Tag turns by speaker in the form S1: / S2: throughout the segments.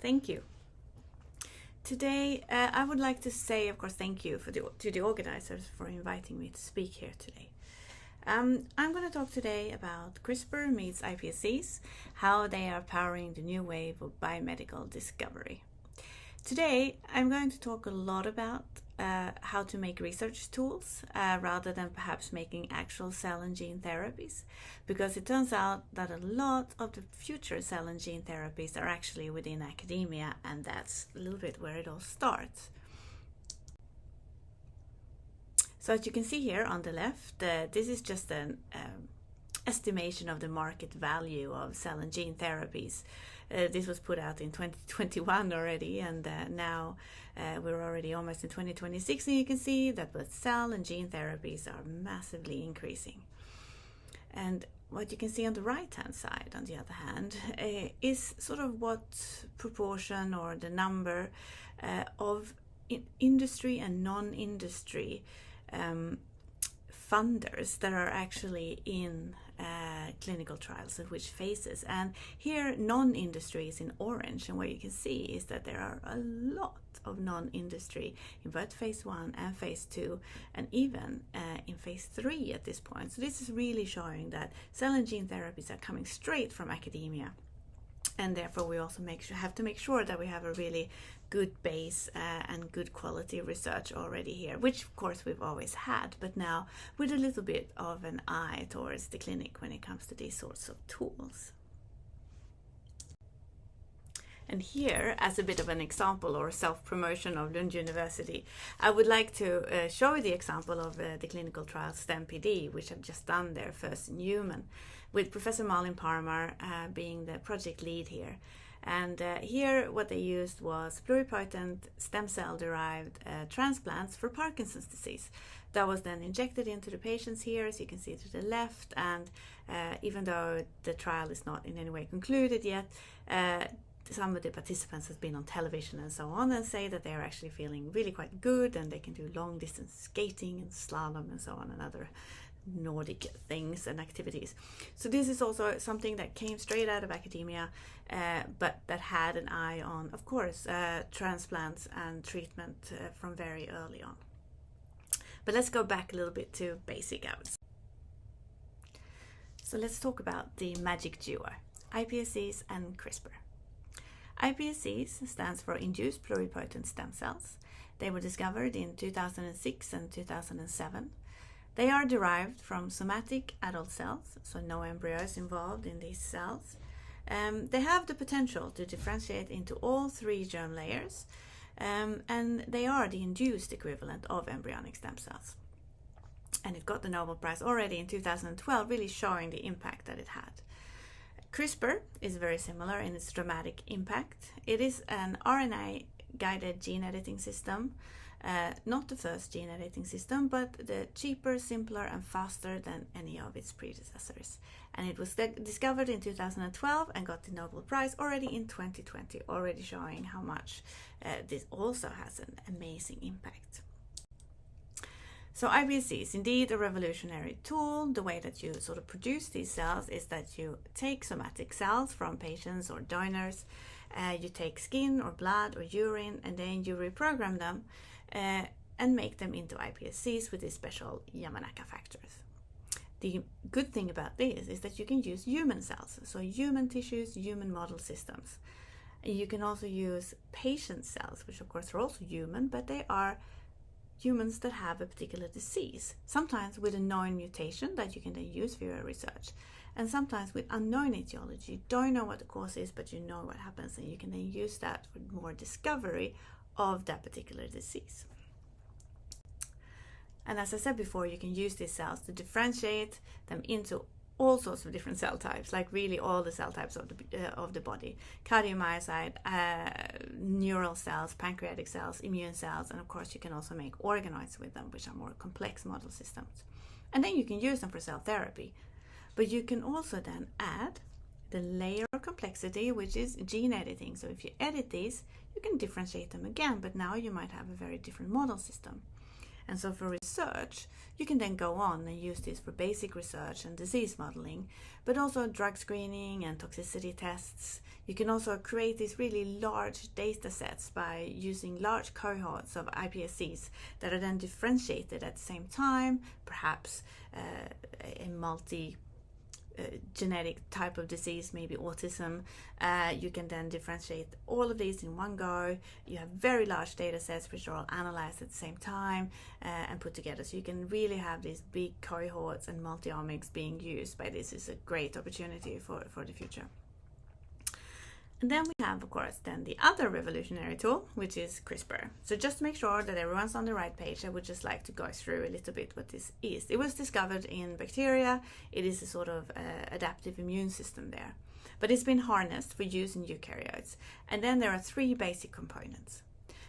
S1: Thank you. Today, I would like to say, of course, thank you to the organizers for inviting me to speak here today. I'm going to talk today about CRISPR meets iPSCs, how they are powering the new wave of biomedical discovery. Today, I'm going to talk a lot about how to make research tools rather than perhaps making actual cell and gene therapies, because it turns out that a lot of the future cell and gene therapies are actually within academia, and that's a little bit where it all starts. So as you can see here on the left, this is just an estimation of the market value of cell and gene therapies. This was put out in 2021 already, and now we're already almost in 2026, and you can see that both cell and gene therapies are massively increasing. And what you can see on the right hand side, on the other hand, is sort of what proportion or the number of industry and non-industry funders that are actually in clinical trials and which phases. And here non-industry is in orange, and what you can see is that there are a lot of non-industry in both phase 1 and phase 2, and even in phase 3 at this point. So this is really showing that cell and gene therapies are coming straight from academia, and therefore we also have to make sure that we have a really good base and good quality research already here, which of course we've always had, but now with a little bit of an eye towards the clinic when it comes to these sorts of tools. And here, as a bit of an example or self-promotion of Lund University, I would like to show you the example of the clinical trial STEM PD, which I've just done there first in human, with Professor Malin Parmar being the project lead here. And here what they used was pluripotent stem cell derived transplants for Parkinson's disease. That was then injected into the patients here, as you can see to the left, and even though the trial is not in any way concluded yet, some of the participants have been on television and so on and say that they're actually feeling really quite good, and they can do long distance skating and slalom and so on, and other Nordic things and activities. So this is also something that came straight out of academia, but that had an eye on, of course, transplants and treatment from very early on. But let's go back a little bit to basic hours. So let's talk about the magic duo, iPSCs and CRISPR. iPSCs stands for Induced Pluripotent Stem Cells. They were discovered in 2006 and 2007. They are derived from somatic adult cells, so no embryos involved in these cells. They have the potential to differentiate into all 3 germ layers, and they are the induced equivalent of embryonic stem cells. And it got the Nobel Prize already in 2012, really showing the impact that it had. CRISPR is very similar in its dramatic impact. It is an RNA-guided gene editing system. Not the first gene editing system, but the cheaper, simpler and faster than any of its predecessors. And it was discovered in 2012 and got the Nobel Prize already in 2020, already showing how much this also has an amazing impact. So iPSC is indeed a revolutionary tool. The way that you sort of produce these cells is that you take somatic cells from patients or donors, you take skin or blood or urine, and then you reprogram them and make them into iPSCs with these special Yamanaka factors. The good thing about this is that you can use human cells, so human tissues, human model systems. You can also use patient cells, which of course are also human, but they are humans that have a particular disease, sometimes with a known mutation that you can then use for your research, and sometimes with unknown etiology. You don't know what the cause is, but you know what happens, and you can then use that for more discovery of that particular disease. And as I said before, you can use these cells to differentiate them into all sorts of different cell types, like really all the cell types of the body: cardiomyocyte, neural cells, pancreatic cells, immune cells, and of course you can also make organoids with them, which are more complex model systems. And then you can use them for cell therapy. But you can also then add the layer of complexity, which is gene editing. So if you edit these, you can differentiate them again, but now you might have a very different model system. And so for research, you can then go on and use this for basic research and disease modeling, but also drug screening and toxicity tests. You can also create these really large data sets by using large cohorts of iPSCs that are then differentiated at the same time, perhaps a multi-genetic type of disease, maybe autism. You can then differentiate all of these in one go. You have very large data sets which are all analyzed at the same time and put together. So you can really have these big cohorts and multi-omics being used by this. Is a great opportunity for the future. And then we have, of course, then the other revolutionary tool, which is CRISPR. So just to make sure that everyone's on the right page, I would just like to go through a little bit what this is. It was discovered in bacteria. It is a sort of adaptive immune system there. But it's been harnessed for use in eukaryotes. And then there are three basic components.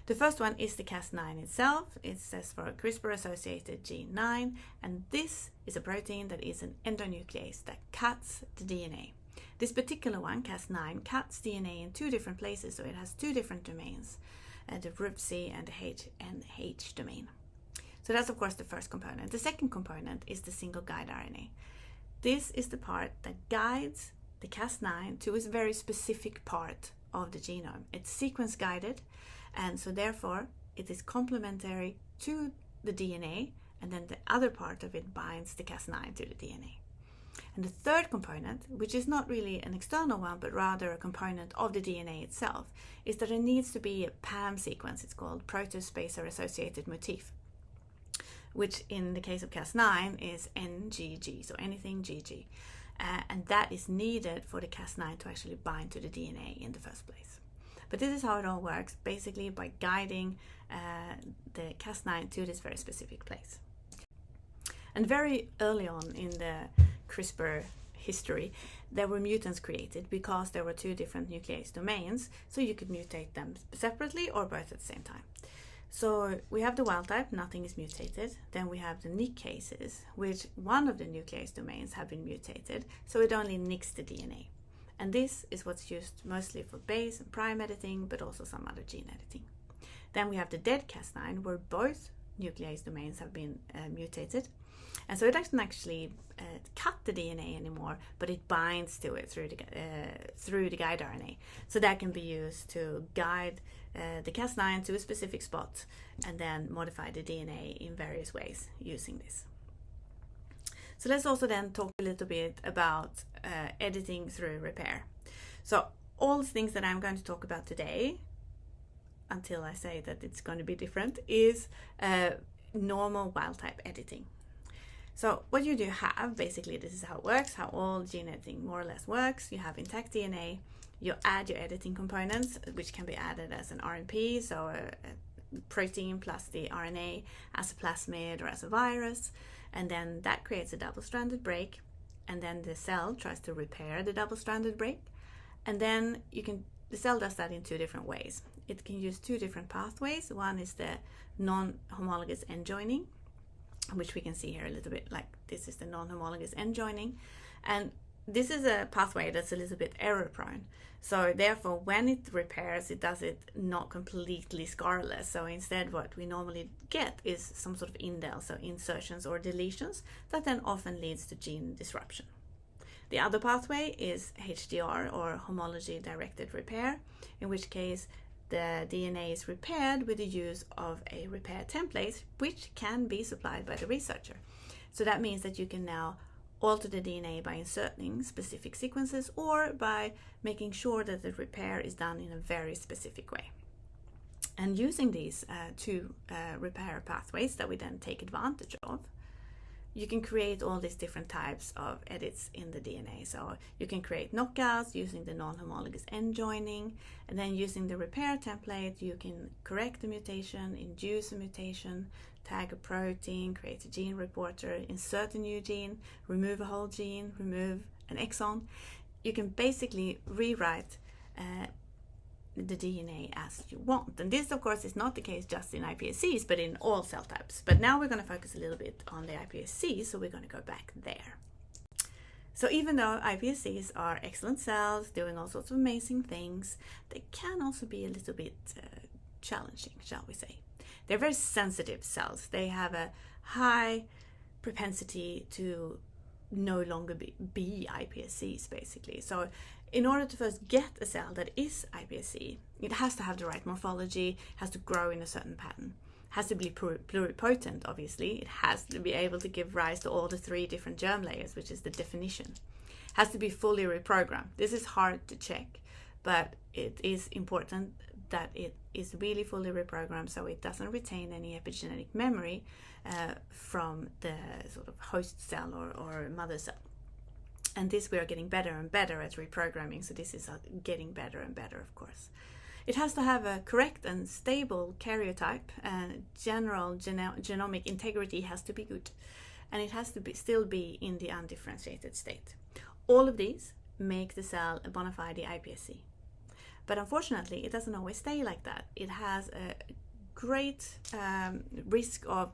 S1: The first one is the Cas9 itself. It says for CRISPR-associated gene 9. And this is a protein that is an endonuclease that cuts the DNA. This particular one, Cas9, cuts DNA in two different places, so it has two different domains, the RIBC and the HNH domain. So that's, of course, the first component. The second component is the single guide RNA. This is the part that guides the Cas9 to a very specific part of the genome. It's sequence guided, and so therefore it is complementary to the DNA, and then the other part of it binds the Cas9 to the DNA. And the third component, which is not really an external one, but rather a component of the DNA itself, is that there needs to be a PAM sequence. It's called protospacer associated motif, which in the case of Cas9 is NGG, so anything GG. And that is needed for the Cas9 to actually bind to the DNA in the first place. But this is how it all works, basically by guiding the Cas9 to this very specific place. And very early on in the CRISPR history, there were mutants created because there were two different nuclease domains, so you could mutate them separately or both at the same time. So we have the wild type, nothing is mutated. Then we have the nick cases, which one of the nuclease domains have been mutated, so it only nicks the DNA. And this is what's used mostly for base and prime editing, but also some other gene editing. Then we have the dead Cas9, where both nuclease domains have been mutated. And so it doesn't actually cut the DNA anymore, but it binds to it through the guide RNA. So that can be used to guide the Cas9 to a specific spot and then modify the DNA in various ways using this. So let's also then talk a little bit about editing through repair. So all the things that I'm going to talk about today, until I say that it's going to be different, is normal wild type editing. So what you do have, basically this is how it works, how all gene editing more or less works. You have intact DNA, you add your editing components, which can be added as an RNP, so a protein plus the RNA as a plasmid or as a virus, and then that creates a double-stranded break, and then the cell tries to repair the double-stranded break, and then the cell does that in two different ways. It can use two different pathways. One is the non-homologous end joining, which we can see here a little bit, like this is the non-homologous end joining, and this is a pathway that's a little bit error prone. So therefore, when it repairs, it does it not completely scarless. So instead, what we normally get is some sort of indel, so insertions or deletions, that then often leads to gene disruption. The other pathway is HDR, or homology directed repair, in which case the DNA is repaired with the use of a repair template, which can be supplied by the researcher. So that means that you can now alter the DNA by inserting specific sequences or by making sure that the repair is done in a very specific way. And using these two repair pathways that we then take advantage of, you can create all these different types of edits in the DNA. So you can create knockouts using the non-homologous end joining, and then using the repair template, you can correct a mutation, induce a mutation, tag a protein, create a gene reporter, insert a new gene, remove a whole gene, remove an exon. You can basically rewrite the DNA as you want. And this, of course, is not the case just in iPSCs, but in all cell types. But now we're going to focus a little bit on the iPSCs, so we're going to go back there. So even though iPSCs are excellent cells, doing all sorts of amazing things, they can also be a little bit challenging, shall we say. they're very sensitive cells. They have a high propensity to no longer be iPSCs, basically. So in order to first get a cell that is iPSC, it has to have the right morphology, has to grow in a certain pattern, has to be pluripotent, obviously. It has to be able to give rise to all the 3 different germ layers, which is the definition. Has to be fully reprogrammed. This is hard to check, but it is important that it is really fully reprogrammed, so it doesn't retain any epigenetic memory from the sort of host cell or mother cell. And this we are getting better and better at reprogramming, so this is getting better and better, of course. It has to have a correct and stable karyotype, and general genomic integrity has to be good, and it has to still be in the undifferentiated state. All of these make the cell a bona fide iPSC. But unfortunately, it doesn't always stay like that. It has a great risk of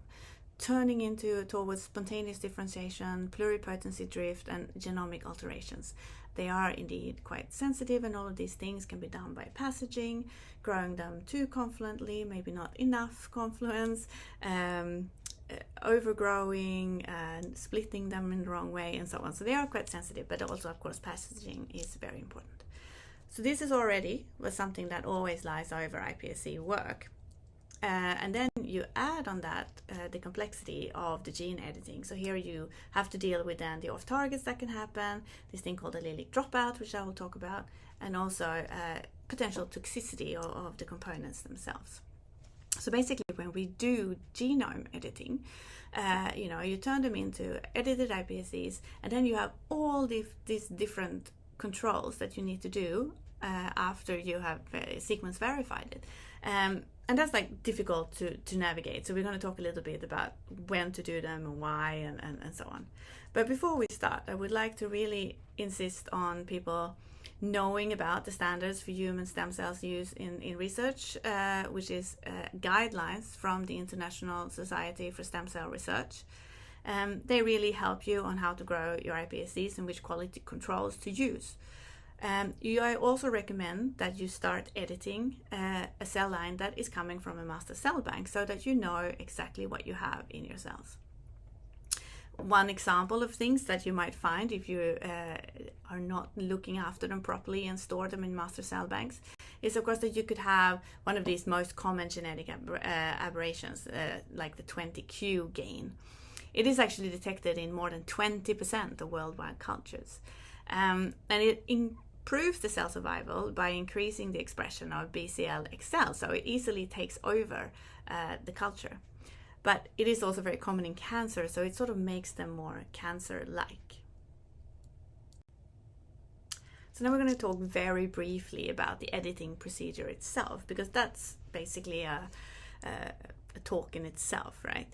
S1: turning towards spontaneous differentiation, pluripotency drift, and genomic alterations. They are indeed quite sensitive, and all of these things can be done by passaging, growing them too confluently, maybe not enough confluence, overgrowing and splitting them in the wrong way, and so on. So they are quite sensitive, but also, of course, passaging is very important. So this is already something that always lies over iPSC work. And then you add on that the complexity of the gene editing. So here you have to deal with then the off targets that can happen, this thing called allelic dropout, which I will talk about, and also potential toxicity of the components themselves. So basically, when we do genome editing, you turn them into edited iPSCs, and then you have all these different controls that you need to do after you have sequence verified it. And that's like difficult to navigate. So we're going to talk a little bit about when to do them and why and so on. But before we start, I would like to really insist on people knowing about the standards for human stem cells use in research, which is guidelines from the International Society for Stem Cell Research. They really help you on how to grow your iPSCs and which quality controls to use. I also recommend that you start editing a cell line that is coming from a master cell bank, so that you know exactly what you have in your cells. One example of things that you might find if you are not looking after them properly and store them in master cell banks is, of course, that you could have one of these most common genetic aberrations, like the 20q gain. It is actually detected in more than 20% of worldwide cultures. And it improves the cell survival by increasing the expression of BCL-XL, so it easily takes over the culture. But it is also very common in cancer, so it sort of makes them more cancer-like. So now we're going to talk very briefly about the editing procedure itself, because that's basically a talk in itself, right?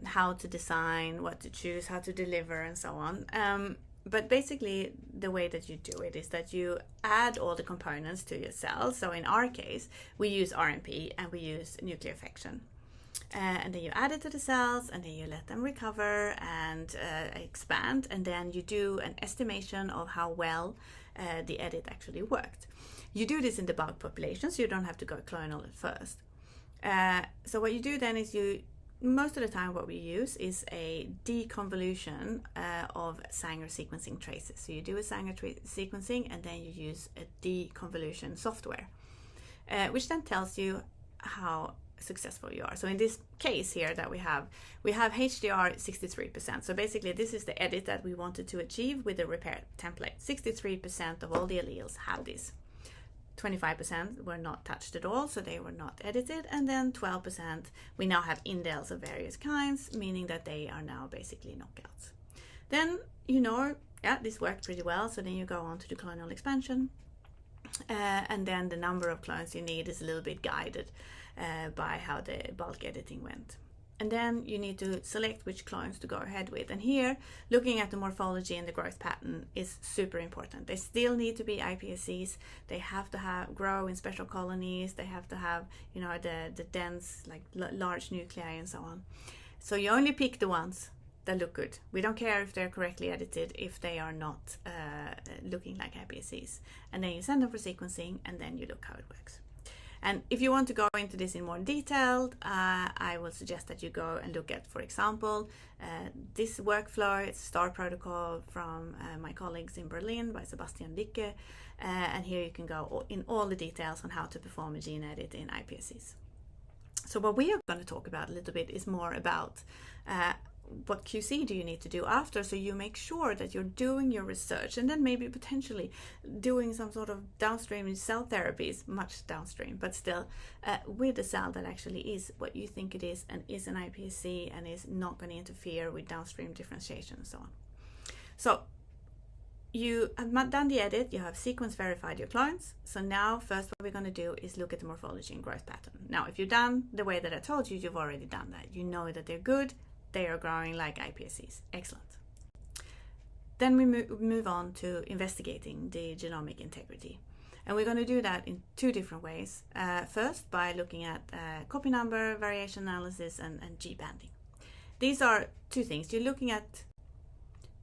S1: How to design, what to choose, how to deliver, and so on. But basically, the way that you do it is that you add all the components to your cells. So in our case, we use RNP and we use nucleofection. And then you add it to the cells, and then you let them recover and expand, and then you do an estimation of how well the edit actually worked. You do this in the bulk population, so you don't have to go clonal at first. So what you do then is most of the time what we use is a deconvolution of Sanger sequencing traces. So you do a Sanger sequencing, and then you use a deconvolution software, which then tells you how successful you are. So in this case here that we have HDR 63%. So basically this is the edit that we wanted to achieve with the repair template. 63% of all the alleles have this. 25% were not touched at all, so they were not edited, and then 12% we now have indels of various kinds, meaning that they are now basically knockouts. Then this worked pretty well, so then you go on to the clonal expansion, and then the number of clones you need is a little bit guided by how the bulk editing went. And then you need to select which clones to go ahead with. And here, looking at the morphology and the growth pattern is super important. They still need to be iPSCs. They have to grow in special colonies. They have to have, the dense, like large nuclei and so on. So you only pick the ones that look good. We don't care if they're correctly edited if they are not looking like iPSCs. And then you send them for sequencing, and then you look how it works. And if you want to go into this in more detail, I will suggest that you go and look at, for example, this workflow. It's STAR protocol from my colleagues in Berlin by Sebastian Wicke. And here you can go in all the details on how to perform a gene edit in iPSCs. So what we are going to talk about a little bit is more about what QC do you need to do after, so you make sure that you're doing your research and then maybe potentially doing some sort of downstream cell therapies, much downstream, but still with a cell that actually is what you think it is and is an iPSC and is not going to interfere with downstream differentiation and so on. So you have done the edit, you have sequence verified your clones. So now first what we're going to do is look at the morphology and growth pattern. Now if you've done the way that I told you, you've already done that. You know that they're good, they are growing like iPSCs. Excellent. Then we move on to investigating the genomic integrity. And we're going to do that in two different ways. First by looking at copy number variation analysis and G-banding. These are two things. You're looking at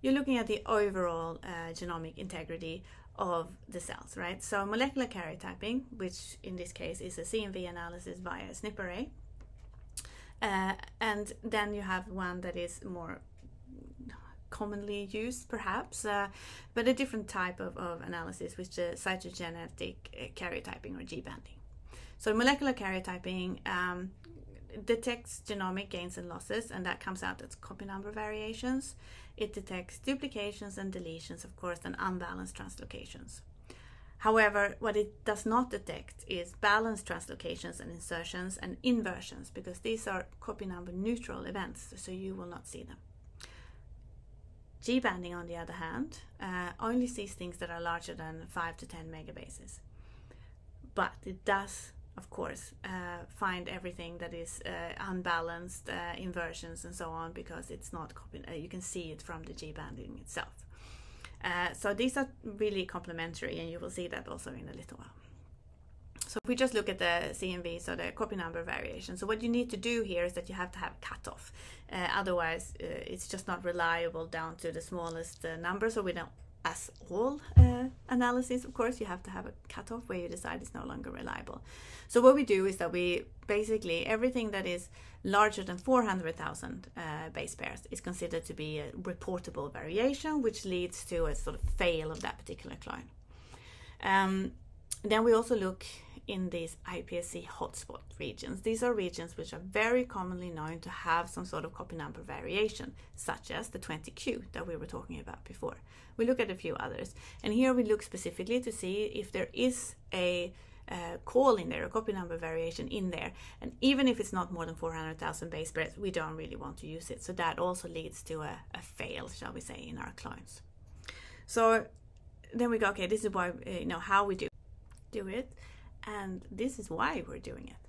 S1: the overall genomic integrity of the cells, right? So molecular karyotyping, which in this case is a CMV analysis via SNP array. And then you have one that is more commonly used perhaps, but a different type of analysis, which is cytogenetic karyotyping or G-banding. So molecular karyotyping detects genomic gains and losses, and that comes out as copy number variations. It detects duplications and deletions, of course, and unbalanced translocations. However, what it does not detect is balanced translocations and insertions and inversions, because these are copy number neutral events, so you will not see them. G-banding, on the other hand, only sees things that are larger than 5 to 10 megabases. But it does, of course, find everything that is unbalanced, inversions and so on, because it's not you can see it from the G-banding itself. So these are really complementary, and you will see that also in a little while. So if we just look at the CMV, so the copy number variation. So what you need to do here is that you have to have a cutoff. Otherwise, it's just not reliable down to the smallest number. So we don't, as all analysis, of course, you have to have a cutoff where you decide it's no longer reliable. So what we do is that we basically, everything that is larger than 400,000 base pairs is considered to be a reportable variation, which leads to a sort of fail of that particular clone. Then we also look in these iPSC hotspot regions. These are regions which are very commonly known to have some sort of copy number variation, such as the 20q that we were talking about before. We look at a few others, and here we look specifically to see if there is a call in there, a copy number variation in there, and even if it's not more than 400,000 base pairs, we don't really want to use it. So that also leads to a fail, shall we say, in our clones. So then we go, okay, this is why, how we do it, and this is why we're doing it.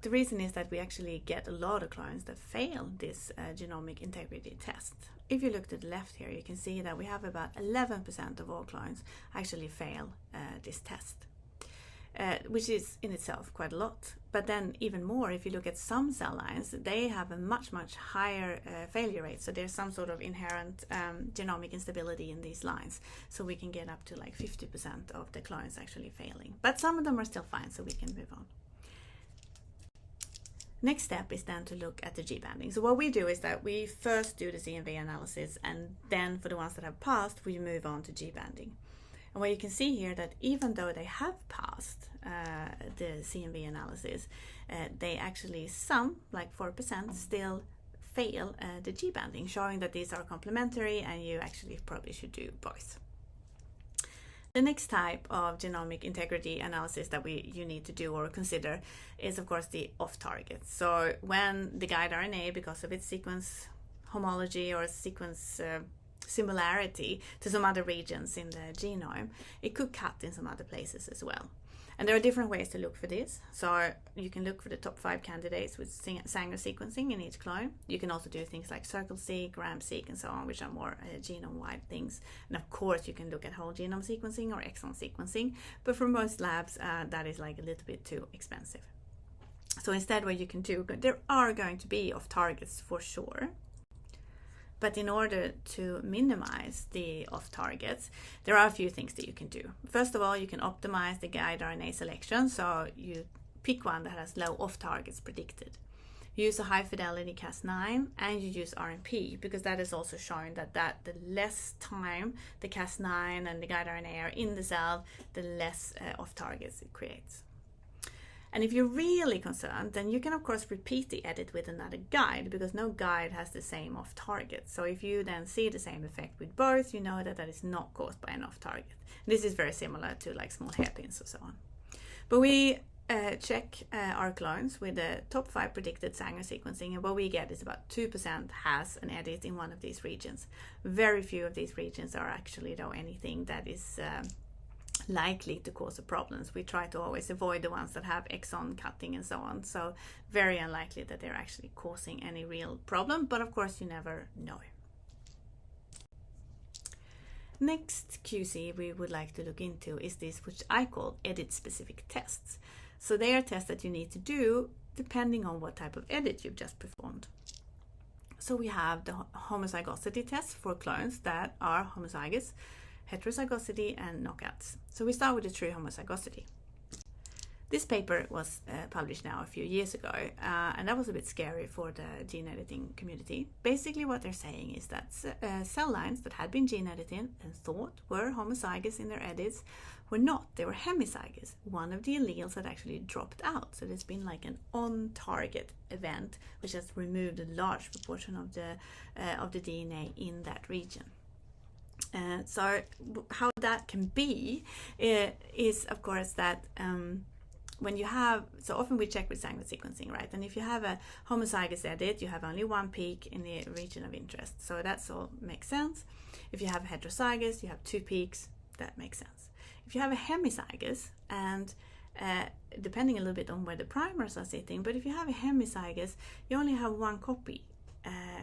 S1: The reason is that we actually get a lot of clones that fail this genomic integrity test. If you look to the left here, you can see that we have about 11% of all clones actually fail this test, which is in itself quite a lot. But then even more, if you look at some cell lines, they have a much, much higher failure rate. So there's some sort of inherent genomic instability in these lines. So we can get up to like 50% of the clones actually failing. But some of them are still fine, so we can move on. Next step is then to look at the G-banding. So what we do is that we first do the CMV analysis, and then for the ones that have passed, we move on to G-banding. And what you can see here that even though they have passed the CMV analysis, they actually, some, like 4%, still fail the G-banding, showing that these are complementary and you actually probably should do both. The next type of genomic integrity analysis that you need to do or consider is, of course, the off-target. So when the guide RNA, because of its sequence homology or sequence similarity to some other regions in the genome, it could cut in some other places as well. And there are different ways to look for this. So you can look for the top 5 candidates with Sanger sequencing in each clone. You can also do things like circle-seq, gram-seq, and so on, which are more genome-wide things. And of course, you can look at whole genome sequencing or exon sequencing. But for most labs, that is like a little bit too expensive. So instead, what you can do, there are going to be off-targets for sure. But in order to minimize the off-targets, there are a few things that you can do. First of all, you can optimize the guide RNA selection, so you pick one that has low off-targets predicted. You use a high-fidelity Cas9, and you use RNP, because that is also showing that the less time the Cas9 and the guide RNA are in the cell, the less off-targets it creates. And if you're really concerned, then you can of course repeat the edit with another guide, because no guide has the same off-target. So if you then see the same effect with both, you know that that is not caused by an off-target. This is very similar to like small hairpins or so on. But we check our clones with the top 5 predicted Sanger sequencing, and what we get is about 2% has an edit in one of these regions. Very few of these regions are actually, though, anything that is likely to cause a problem. We try to always avoid the ones that have exon cutting and so on, so very unlikely that they're actually causing any real problem, but of course you never know. Next QC we would like to look into is this, which I call edit-specific tests. So they are tests that you need to do depending on what type of edit you've just performed. So we have the homozygosity test for clones that are homozygous, heterozygosity, and knockouts. So we start with the true homozygosity. This paper was published now a few years ago, and that was a bit scary for the gene editing community. Basically what they're saying is that cell lines that had been gene edited and thought were homozygous in their edits were not. They were hemizygous. One of the alleles had actually dropped out. So there's been like an on-target event which has removed a large proportion of the DNA in that region. So how that can be is of course that when you have, so often we check with Sanger sequencing, right? And if you have a homozygous edit, you have only one peak in the region of interest. So that's all makes sense. If you have a heterozygous, you have 2 peaks. That makes sense. If you have a hemizygous, and depending a little bit on where the primers are sitting, but if you have a hemizygous, you only have 1 copy.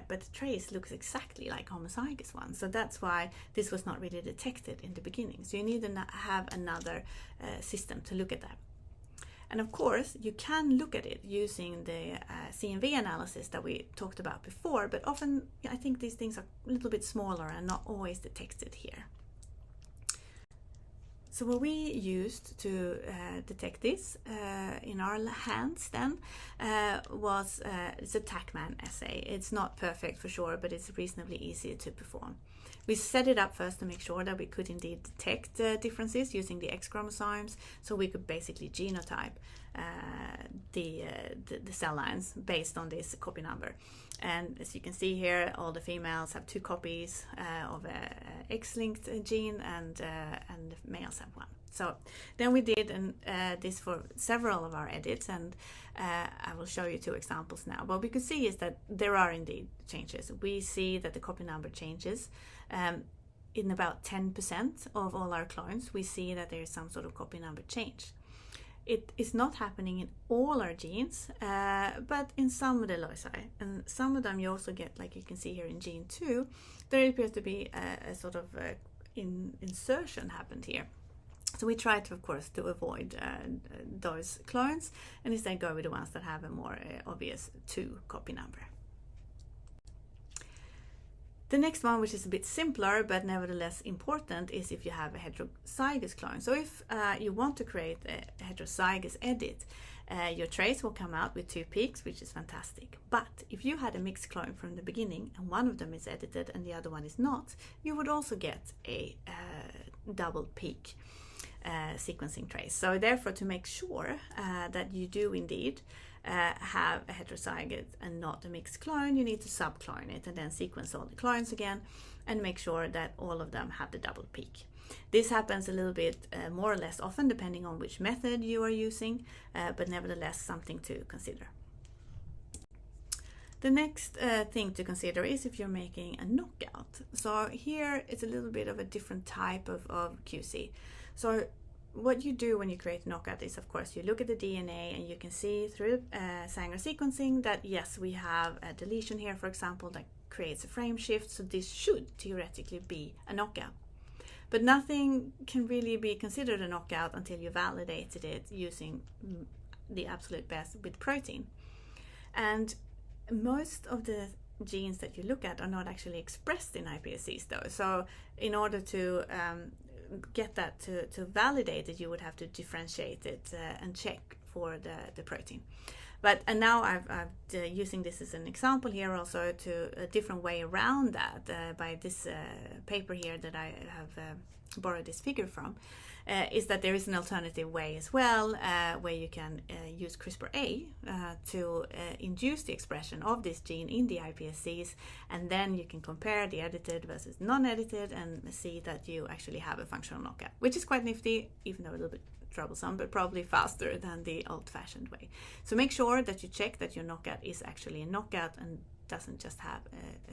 S1: But the trace looks exactly like homozygous one. So that's why this was not really detected in the beginning. So you need to have another system to look at that. And of course, you can look at it using the CNV analysis that we talked about before, but often I think these things are a little bit smaller and not always detected here. So what we used to detect this in our hands then was it's a TACMAN assay. It's not perfect for sure, but it's reasonably easy to perform. We set it up first to make sure that we could indeed detect differences using the X chromosomes, so we could basically genotype the cell lines based on this copy number. And as you can see here, all the females have 2 copies of a X-linked gene, and the males have 1. So then we did this for several of our edits, and I will show you 2 examples now. What we could see is that there are indeed changes. We see that the copy number changes. In about 10% of all our clones, we see that there is some sort of copy number change. It is not happening in all our genes, but in some of the loci. And some of them you also get, like you can see here in gene 2, there appears to be a sort of insertion happened here. So we try to, of course, to avoid those clones and instead go with the ones that have a more obvious 2 copy number. The next one, which is a bit simpler but nevertheless important, is if you have a heterozygous clone. So if you want to create a heterozygous edit, your trace will come out with 2 peaks, which is fantastic. But if you had a mixed clone from the beginning and one of them is edited and the other one is not, you would also get a double peak sequencing trace. So therefore, to make sure that you do indeed have a heterozygous and not a mixed clone, you need to subclone it and then sequence all the clones again and make sure that all of them have the double peak. This happens a little bit more or less often depending on which method you are using, but nevertheless something to consider. The next thing to consider is if you're making a knockout. So here it's a little bit of a different type of QC. So what you do when you create a knockout is, of course, you look at the DNA and you can see through Sanger sequencing that yes, we have a deletion here, for example, that creates a frame shift. So this should theoretically be a knockout. But nothing can really be considered a knockout until you validated it using the absolute best with protein. And most of the genes that you look at are not actually expressed in iPSCs though. So in order to get that to validate it, you would have to differentiate it and check for the protein. And now I've using this as an example here also to a different way around that by this paper here that I have borrowed this figure from, is that there is an alternative way as well where you can use CRISPR-A to induce the expression of this gene in the iPSCs, and then you can compare the edited versus non-edited and see that you actually have a functional knockout, which is quite nifty, even though a little bit troublesome, but probably faster than the old-fashioned way. So make sure that you check that your knockout is actually a knockout and doesn't just have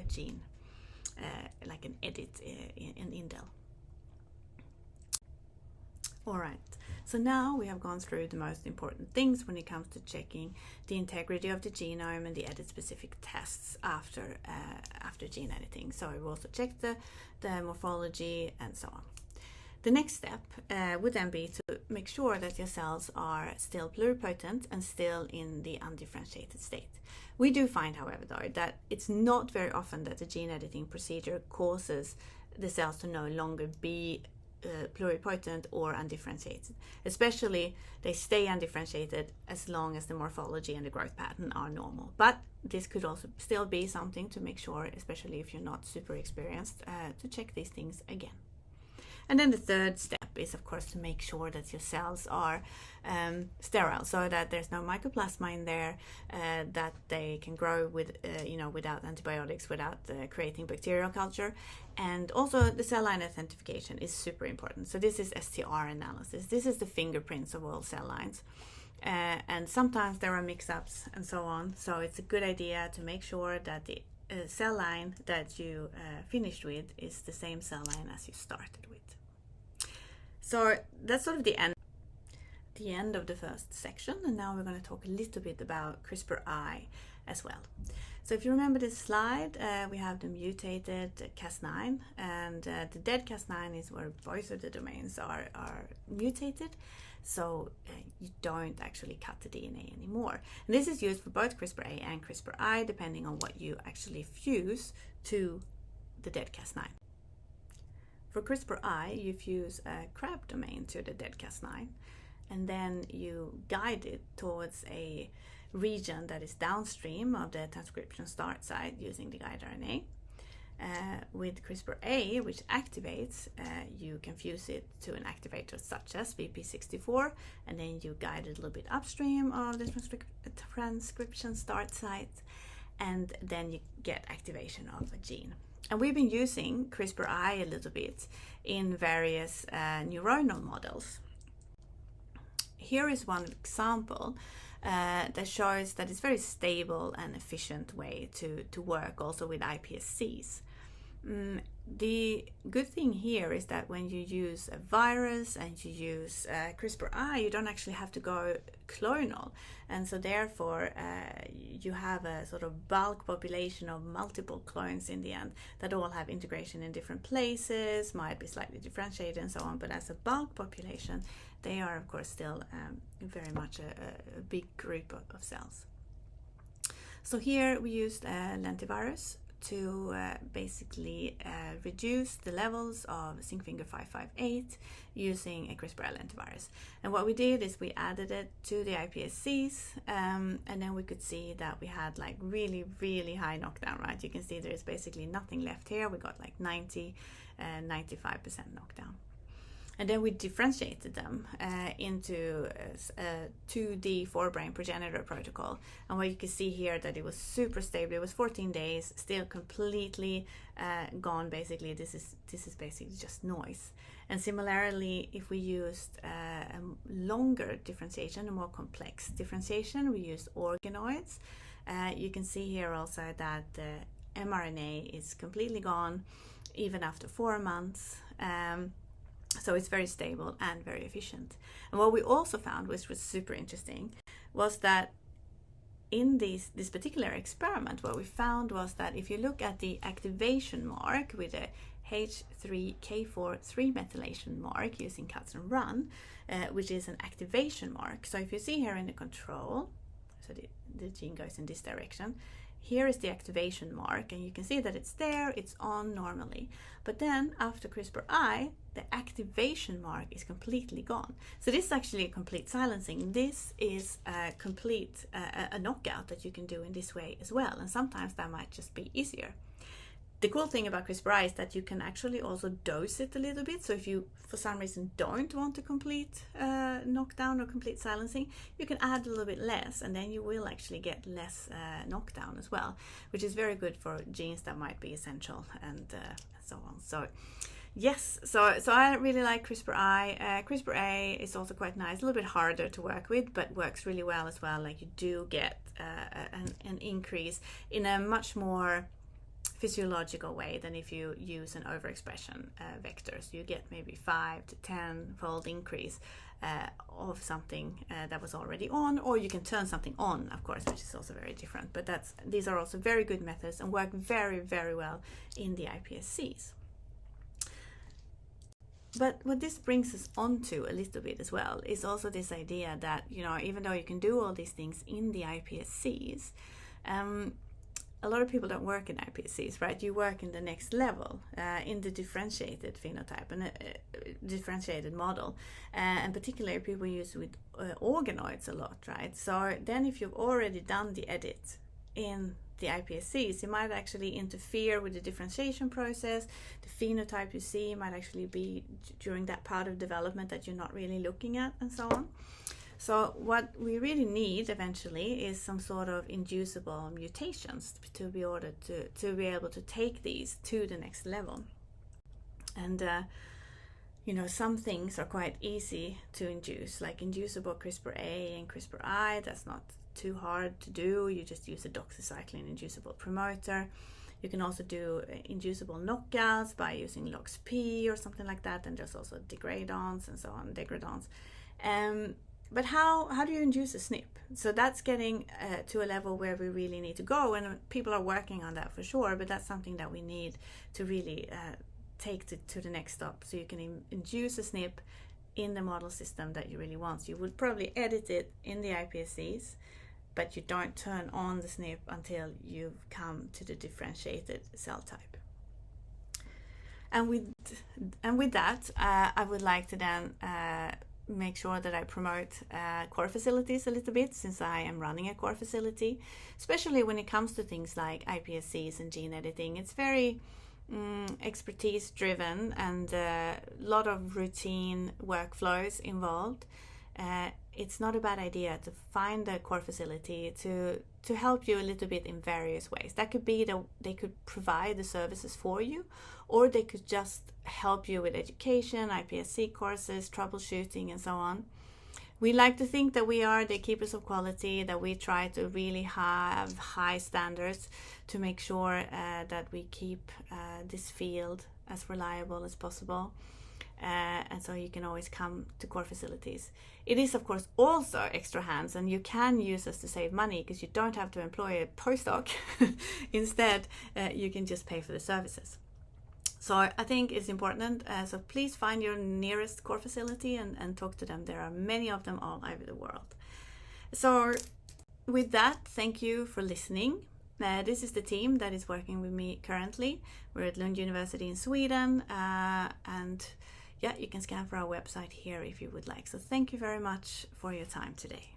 S1: a gene like an edit in indel. Alright, so now we have gone through the most important things when it comes to checking the integrity of the genome and the edit-specific tests after gene editing. So we've also checked the morphology and so on. The next step would then be to make sure that your cells are still pluripotent and still in the undifferentiated state. We do find, however, though, that it's not very often that the gene editing procedure causes the cells to no longer be pluripotent or undifferentiated. Especially, they stay undifferentiated as long as the morphology and the growth pattern are normal. But this could also still be something to make sure, especially if you're not super experienced, to check these things again. And then the third step is, of course, to make sure that your cells are sterile, so that there's no mycoplasma in there, that they can grow with, without antibiotics, without creating bacterial culture. And also the cell line authentication is super important. So this is STR analysis. This is the fingerprints of all cell lines. And sometimes there are mix-ups and so on. So it's a good idea to make sure that the cell line that you finished with is the same cell line as you started with. So that's sort of the end of the first section, and now we're going to talk a little bit about CRISPR-I as well. So if you remember this slide, we have the mutated Cas9, and the dead Cas9 is where both of the domains are mutated, so you don't actually cut the DNA anymore. And this is used for both CRISPR-A and CRISPR-I, depending on what you actually fuse to the dead Cas9. For CRISPR-I, you fuse a CRAB domain to the dead Cas9, and then you guide it towards a region that is downstream of the transcription start site using the guide RNA. With CRISPR-A, which activates, you can fuse it to an activator such as VP64, and then you guide it a little bit upstream of the transcription start site, and then you get activation of a gene. And we've been using CRISPR-I a little bit in various neuronal models. Here is one example that shows that it's a very stable and efficient way to work also with iPSCs. The good thing here is that when you use a virus and you use CRISPR-I, you don't actually have to go clonal, and so therefore you have a sort of bulk population of multiple clones in the end that all have integration in different places, might be slightly differentiated and so on, but as a bulk population they are of course still very much a big group of cells. So here we used lentivirus to basically reduce the levels of zinc finger 558 using a CRISPR lentivirus. And what we did is we added it to the iPSCs, and then we could see that we had like really, really high knockdown, right? You can see there is basically nothing left here. We got like 90, 95% knockdown. And then we differentiated them into a 2D forebrain progenitor protocol. And what you can see here that it was super stable. It was 14 days, still completely gone. Basically, this is basically just noise. And similarly, if we used a longer differentiation, a more complex differentiation, we used organoids. You can see here also that the mRNA is completely gone, even after 4 months. So it's very stable and very efficient. And what we also found, which was super interesting, was that in this particular experiment, what we found was that if you look at the activation mark with a H3K4 3-methylation mark using cuts and run, which is an activation mark. So if you see here in the control, so the gene goes in this direction, here is the activation mark, and you can see that it's there, it's on normally. But then after CRISPRi, the activation mark is completely gone. So this is actually a complete silencing. This is a complete a knockout that you can do in this way as well, and sometimes that might just be easier. The cool thing about CRISPRi is that you can actually also dose it a little bit. So if you, for some reason, don't want a complete knockdown or complete silencing, you can add a little bit less, and then you will actually get less knockdown as well, which is very good for genes that might be essential and so on. So yes, so I really like CRISPRi. CRISPRa is also quite nice, a little bit harder to work with, but works really well as well. Like you do get an increase in a much more physiological way than if you use an overexpression vectors. You get maybe 5 to 10 fold increase of something that was already on, or you can turn something on, of course, which is also very different. But these are also very good methods and work very, very well in the iPSCs. But what this brings us onto a little bit as well is also this idea that, you know, even though you can do all these things in the iPSCs, a lot of people don't work in iPSCs, right? You work in the next level, in the differentiated phenotype and differentiated model. And particularly people use with organoids a lot, right? So then if you've already done the edit in the iPSCs, it might actually interfere with the differentiation process. The phenotype you see might actually be during that part of development that you're not really looking at, and so on. So what we really need eventually is some sort of inducible mutations to be able to take these to the next level. And you know, some things are quite easy to induce, like inducible CRISPRa and CRISPRi. That's not too hard to do. You just use a doxycycline inducible promoter. You can also do inducible knockouts by using LOXP or something like that. And there's also degradants and so on, degradants. But how do you induce a SNP? So that's getting to a level where we really need to go, and people are working on that for sure, but that's something that we need to really take to the next step. So you can induce a SNP in the model system that you really want. So you would probably edit it in the iPSCs, but you don't turn on the SNP until you've come to the differentiated cell type. And with that, I would like to then make sure that I promote core facilities a little bit, since I am running a core facility, especially when it comes to things like iPSCs and gene editing. It's very expertise driven and a lot of routine workflows involved. It's not a bad idea to find a core facility to help you a little bit in various ways. That could be that they could provide the services for you, or they could just help you with education, iPSC courses, troubleshooting, and so on. We like to think that we are the keepers of quality, that we try to really have high standards to make sure that we keep this field as reliable as possible. And so you can always come to core facilities. It is, of course, also extra hands, and you can use us to save money because you don't have to employ a postdoc. Instead, you can just pay for the services. So I think it's important. So please find your nearest core facility and talk to them. There are many of them all over the world. So with that, thank you for listening. This is the team that is working with me currently. We're at Lund University in Sweden, and yeah, you can scan for our website here if you would like. So thank you very much for your time today.